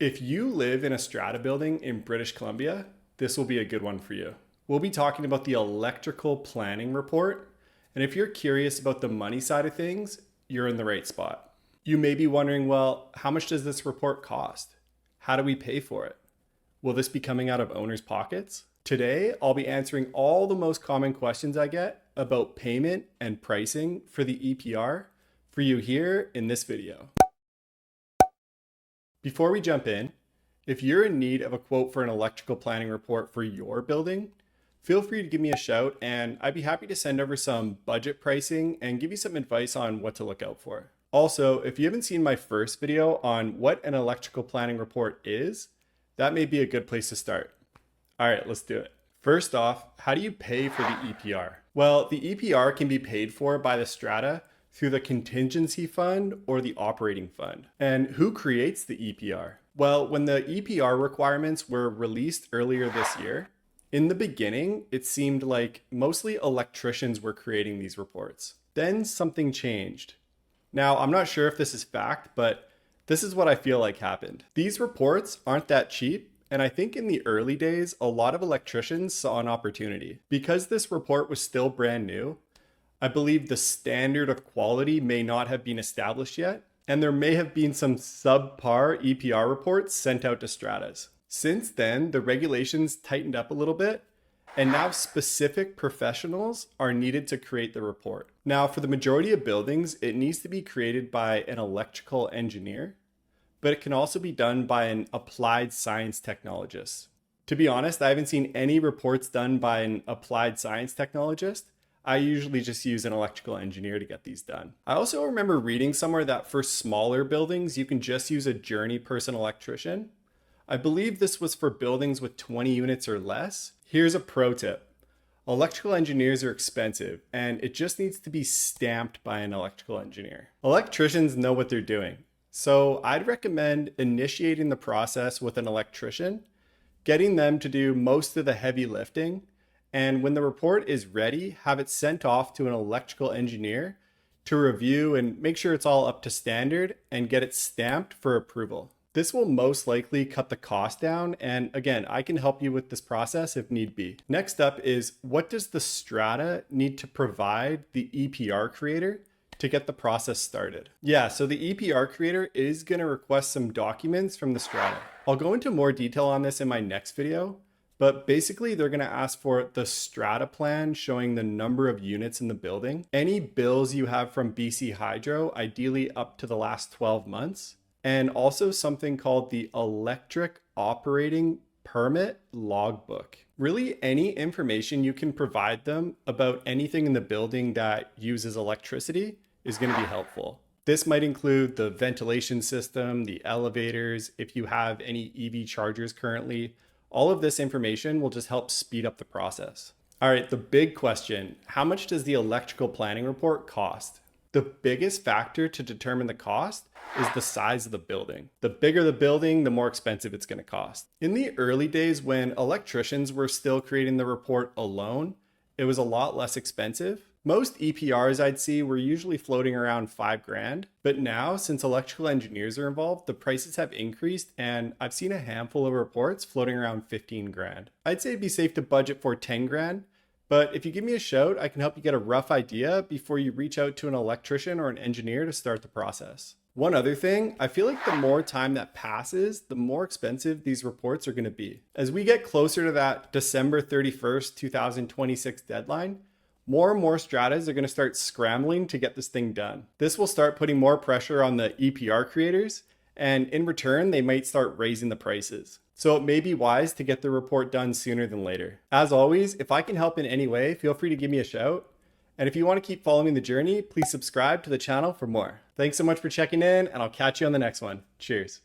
If you live in a strata building in British Columbia, this will be a good one for you. We'll be talking about the electrical planning report. And if you're curious about the money side of things, you're in the right spot. You may be wondering, well, how much does this report cost? How do we pay for it? Will this be coming out of owners' pockets? Today, I'll be answering all the most common questions I get about payment and pricing for the EPR for you here in this video. Before we jump in, if you're in need of a quote for an electrical planning report for your building, feel free to give me a shout and I'd be happy to send over some budget pricing and give you some advice on what to look out for. Also, if you haven't seen my first video on what an electrical planning report is, that may be a good place to start. All right, let's do it. First off, how do you pay for the EPR? Well, the EPR can be paid for by the strata through the contingency fund or the operating fund. And who creates the EPR? Well, when the EPR requirements were released earlier this year, in the beginning, it seemed like mostly electricians were creating these reports. Then something changed. Now, I'm not sure if this is fact, but this is what I feel like happened. These reports aren't that cheap, and I think in the early days, a lot of electricians saw an opportunity. Because this report was still brand new, I believe the standard of quality may not have been established yet, and there may have been some subpar EPR reports sent out to stratas. Since then, the regulations tightened up a little bit, and now specific professionals are needed to create the report. Now, for the majority of buildings, it needs to be created by an electrical engineer, but it can also be done by an applied science technologist. To be honest, I haven't seen any reports done by an applied science technologist. I usually just use an electrical engineer to get these done. I also remember reading somewhere that for smaller buildings, you can just use a journey person electrician. I believe this was for buildings with 20 units or less. Here's a pro tip. Electrical engineers are expensive and it just needs to be stamped by an electrical engineer. Electricians know what they're doing. So I'd recommend initiating the process with an electrician, getting them to do most of the heavy lifting, and when the report is ready, have it sent off to an electrical engineer to review and make sure it's all up to standard and get it stamped for approval. This will most likely cut the cost down. And again, I can help you with this process if need be. Next up is, what does the strata need to provide the EPR creator to get the process started? Yeah, so the EPR creator is going to request some documents from the strata. I'll go into more detail on this in my next video. But basically, they're going to ask for the strata plan showing the number of units in the building, any bills you have from BC Hydro, ideally up to the last 12 months, and also something called the electric operating permit logbook. Really, any information you can provide them about anything in the building that uses electricity is going to be helpful. This might include the ventilation system, the elevators, if you have any EV chargers currently. All of this information will just help speed up the process. All right, the big question, how much does the electrical planning report cost? The biggest factor to determine the cost is the size of the building. The bigger the building, the more expensive it's going to cost. In the early days when electricians were still creating the report alone, it was a lot less expensive. Most EPRs I'd see were usually floating around $5,000, but now since electrical engineers are involved, the prices have increased and I've seen a handful of reports floating around $15,000. I'd say it'd be safe to budget for $10,000, but if you give me a shout, I can help you get a rough idea before you reach out to an electrician or an engineer to start the process. One other thing, I feel like the more time that passes, the more expensive these reports are going to be. As we get closer to that December 31st, 2026 deadline, more and more stratas are going to start scrambling to get this thing done. This will start putting more pressure on the EPR creators, and in return, they might start raising the prices. So it may be wise to get the report done sooner than later. As always, if I can help in any way, feel free to give me a shout. And if you want to keep following the journey, please subscribe to the channel for more. Thanks so much for checking in, and I'll catch you on the next one. Cheers.